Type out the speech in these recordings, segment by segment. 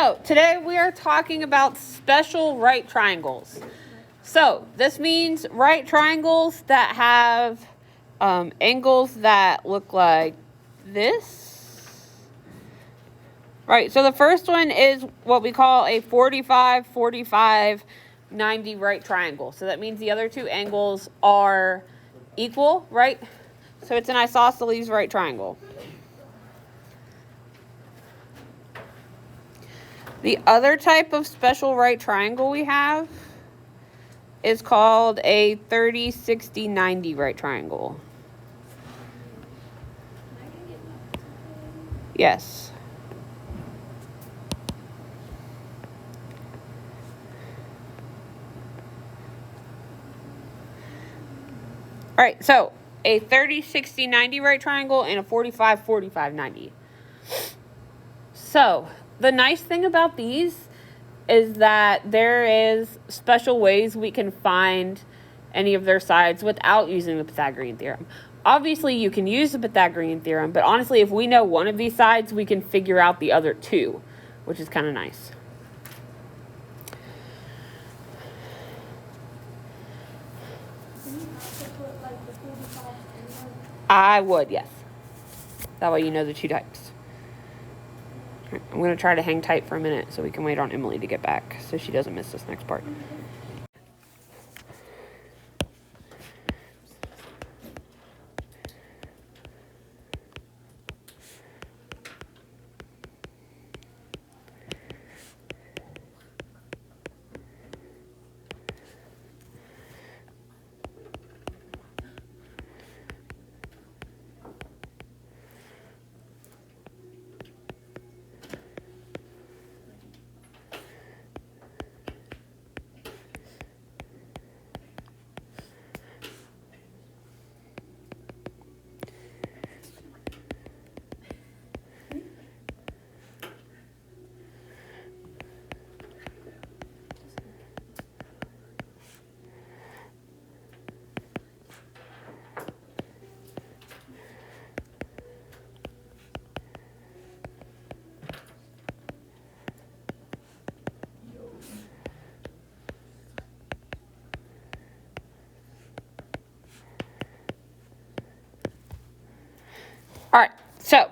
So today we are talking about special right triangles. So this means right triangles that have angles that look like this. Right, so the first one is what we call a 45, 45, 90 right triangle. So that means the other two angles are equal, right? So it's an isosceles right triangle. The other type of special right triangle we have is called a 30, 60, 90 right triangle. Yes. All right, so a 30, 60, 90 right triangle and a 45, 45, 90. So the nice thing about these is that there is special ways we can find any of their sides without using the Pythagorean theorem. Obviously, you can use the Pythagorean theorem, but honestly, if we know one of these sides, we can figure out the other two, which is kind of nice. I would, yes. That way you know the two types. I'm going to try to hang tight for a minute so we can wait on Emily to get back so she doesn't miss this next part. All right, so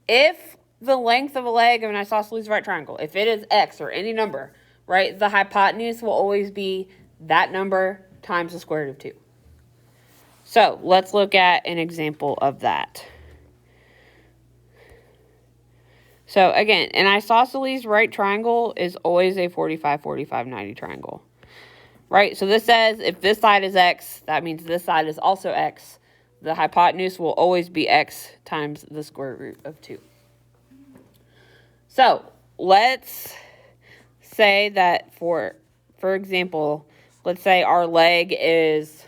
if the length of a leg of an isosceles right triangle, if it is x or any number, right, the hypotenuse will always be that number times the square root of 2. So let's look at an example of that. So again, an isosceles right triangle is always a 45, 45, 90 triangle, right? So this says if this side is x, that means this side is also x. The hypotenuse will always be x times the square root of 2. So let's say that for example, let's say our leg is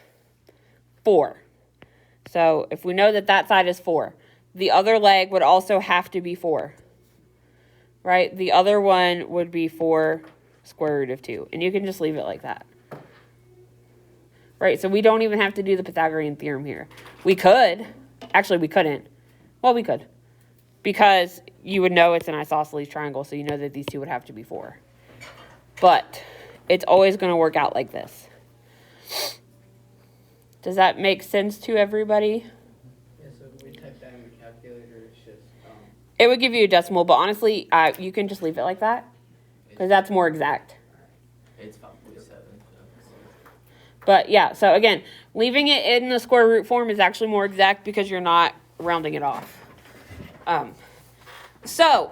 4. So if we know that that side is 4, the other leg would also have to be 4, right? The other one would be 4 square root of 2, and you can just leave it like that. Right, so we don't even have to do the Pythagorean theorem here. We could. Actually, we couldn't. Well, we could. Because you would know it's an isosceles triangle, so you know that these two would have to be 4. But it's always going to work out like this. Does that make sense to everybody? Yeah, so if we type that in the calculator, it's just... It would give you a decimal, but honestly, you can just leave it like that. Because that's more exact. It's 5.7. But yeah, so again, leaving it in the square root form is actually more exact because you're not rounding it off. So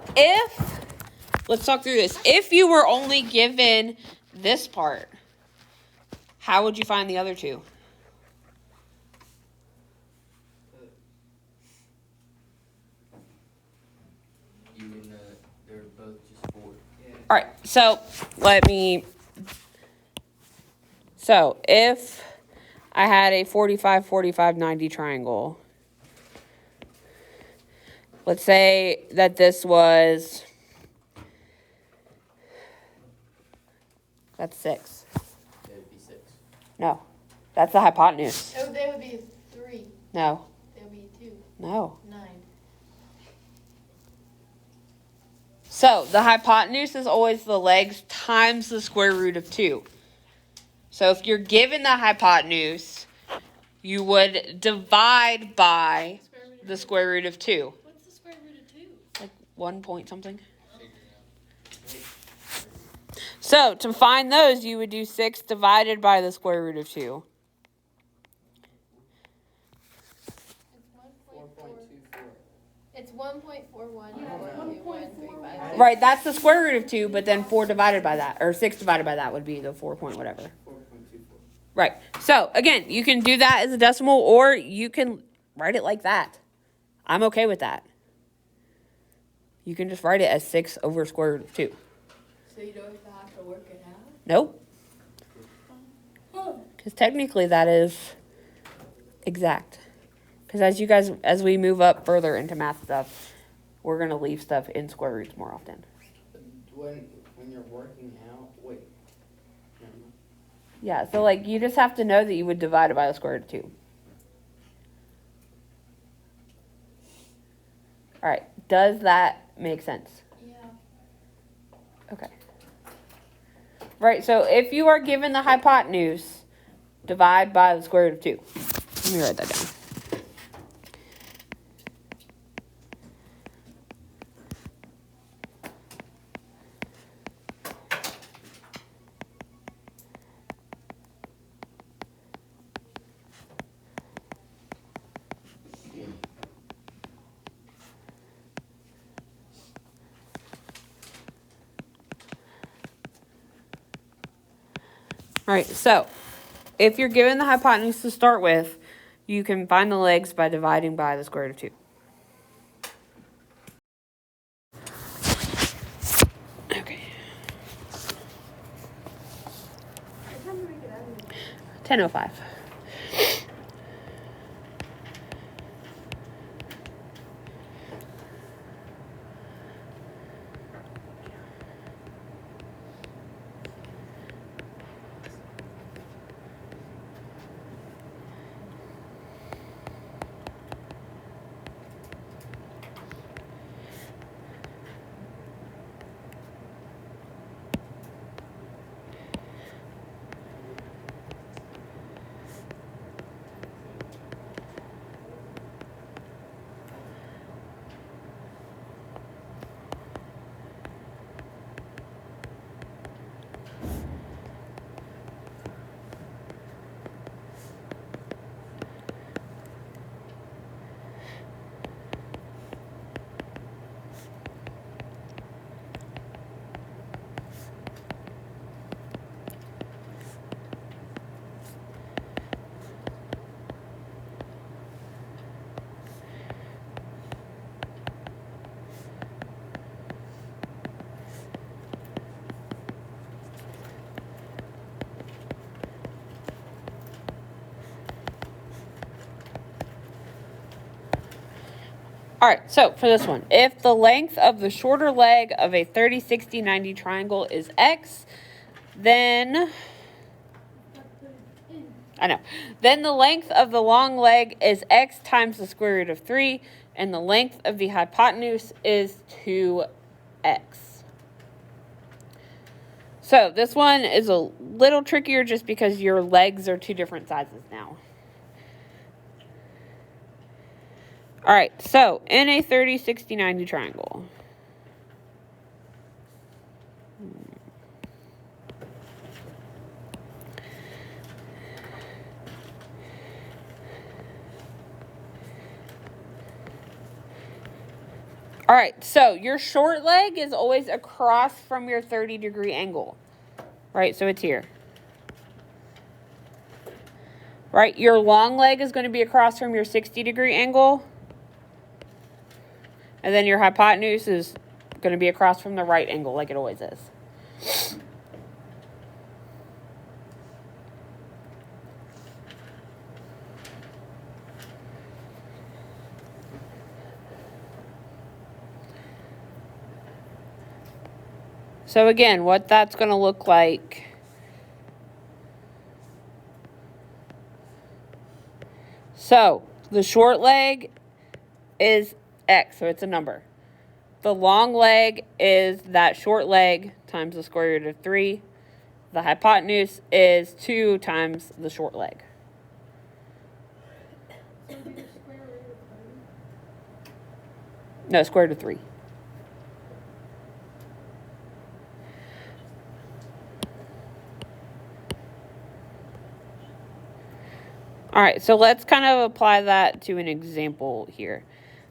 let's talk through this. If you were only given this part, how would you find the other two? They're both just 4. Yeah. All right, so So if I had a 45, 45, 90 triangle, let's say that this was, that's 6. That would be 6. No, that's the hypotenuse. Oh, that would be 3. No. That would be 2. No. 9. So the hypotenuse is always the legs times the square root of 2. So if you're given the hypotenuse, you would divide by the square root of 2. What's the square root of 2? Like 1 point something. So to find those, you would do 6 divided by the square root of 2. It's 1.41. Right, that's the square root of 2, but then 4 divided by that, or 6 divided by that would be the 4 point whatever. 4.24. Right. So again, you can do that as a decimal, or you can write it like that. I'm okay with that. You can just write it as 6 over square root of 2. So you don't have to work it out? Nope. Because technically that is exact. Because as we move up further into math stuff, we're going to leave stuff in square roots more often. When you're working out, wait. Yeah, so like you just have to know that you would divide it by the square root of 2. All right, does that make sense? Yeah. Okay. Right, so if you are given the hypotenuse, divide by the square root of 2. Let me write that down. All right, so if you're given the hypotenuse to start with, you can find the legs by dividing by the square root of 2. Okay. 10:05. All right, so for this one, if the length of the shorter leg of a 30, 60, 90 triangle is x, then the length of the long leg is x times the square root of 3, and the length of the hypotenuse is 2x. So this one is a little trickier just because your legs are 2 different sizes now. All right, so in a 30, 60, 90 triangle. All right, so your short leg is always across from your 30-degree angle. Right, so it's here. Right, your long leg is going to be across from your 60-degree angle. And then your hypotenuse is going to be across from the right angle like it always is. So again, what that's going to look like. So the short leg is x, so it's a number. the long leg is that short leg times the square root of 3. The hypotenuse is 2 times the short leg. So do the square root of 30. No, square root of 3. All right, so let's kind of apply that to an example here.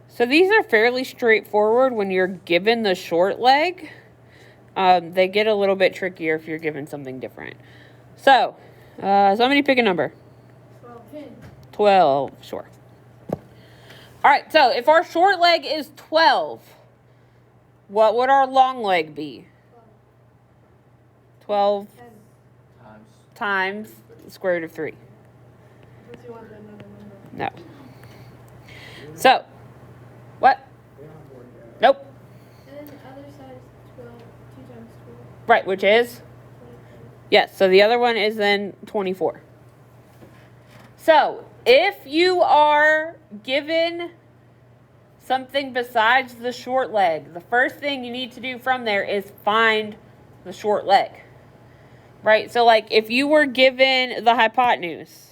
So these are fairly straightforward when you're given the short leg. They get a little bit trickier if you're given something different. So, somebody pick a number. 10. 12, sure. All right, so if our short leg is 12, what would our long leg be? 12 times the square root of 3. Unless you want another number. No. So, what? Nope. And then the other side is 12, 2 times 12. Right, which is? 24. Yes, so the other one is then 24. So, if you are given something besides the short leg, the first thing you need to do from there is find the short leg. Right? So, like, if you were given the hypotenuse.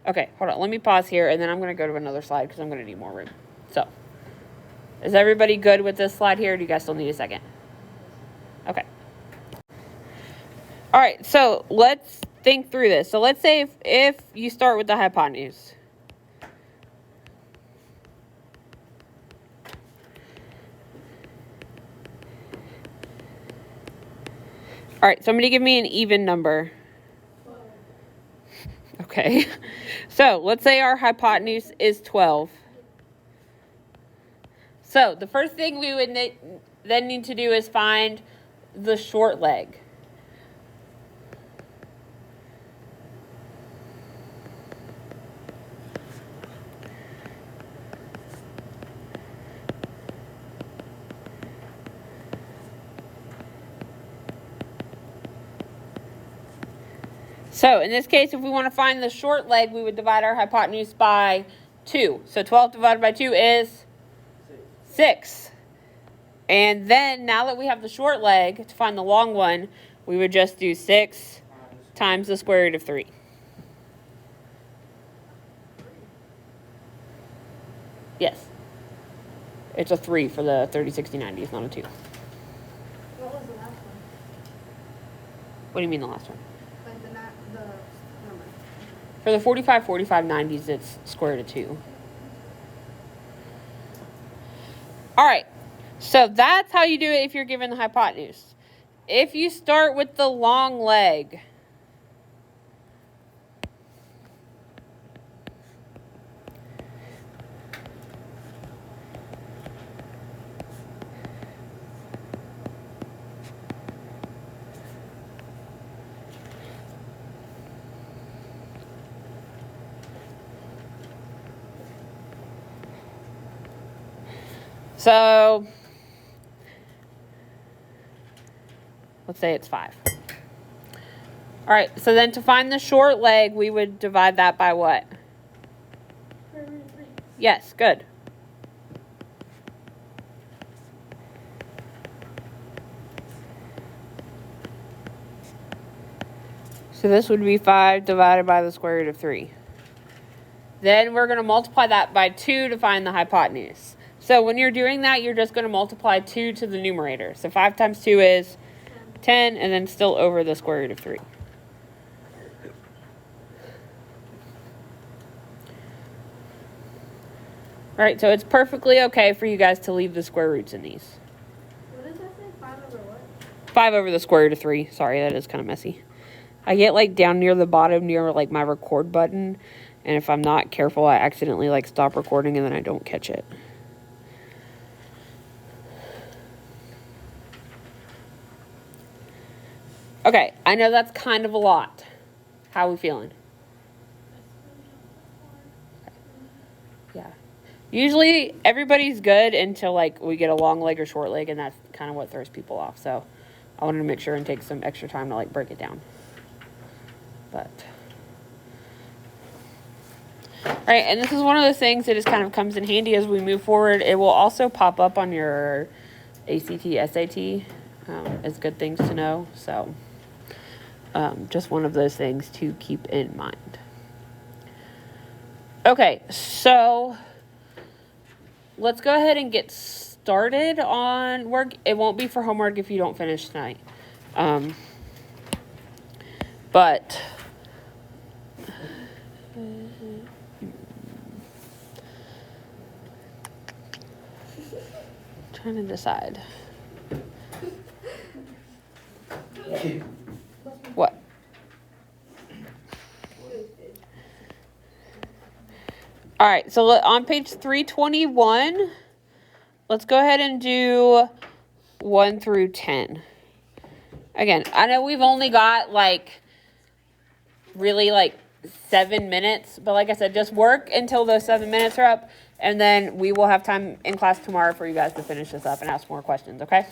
Okay, hold on. Let me pause here, and then I'm going to go to another slide because I'm going to need more room. So, is everybody good with this slide here? Or do you guys still need a second? Okay. All right, so let's think through this. So let's say if you start with the hypotenuse. All right, somebody give me an even number. 12. Okay. So let's say our hypotenuse is 12. So the first thing we would then need to do is find the short leg. So in this case, if we want to find the short leg, we would divide our hypotenuse by 2. So 12 divided by 2 is 6. And then now that we have the short leg, to find the long one, we would just do 6 times the square root of 3. Yes. It's a 3 for the 30, 60, 90. It's not a 2. What was the last one? What do you mean the last one? Like the number. For the 45, 45, 90s, it's square root of 2. All right. So that's how you do it if you're given the hypotenuse. If you start with the long leg, so let's say it's 5. All right, so then to find the short leg, we would divide that by what? Square root of 3. Yes, good. So this would be 5 divided by the square root of 3. Then we're going to multiply that by 2 to find the hypotenuse. So when you're doing that, you're just going to multiply 2 to the numerator. So 5 times 2 is 10, and then still over the square root of 3. All right, so it's perfectly okay for you guys to leave the square roots in these. What does that say? 5 over what? 5 over the square root of 3. Sorry, that is kind of messy. I get like down near the bottom near like my record button, and if I'm not careful, I accidentally like stop recording and then I don't catch it. Okay, I know that's kind of a lot. How are we feeling? Yeah. Usually everybody's good until like we get a long leg or short leg, and that's kind of what throws people off. So I wanted to make sure and take some extra time to like break it down. But Right, and this is one of those things that just kind of comes in handy as we move forward. It will also pop up on your ACT, SAT as good things to know. So just one of those things to keep in mind. Okay, so let's go ahead and get started on work. It won't be for homework if you don't finish tonight. But trying to decide. What? All right, so on page 321, let's go ahead and do 1 through 10. Again, I know we've only got really 7 minutes, but like I said, just work until those 7 minutes are up, and then we will have time in class tomorrow for you guys to finish this up and ask more questions, okay?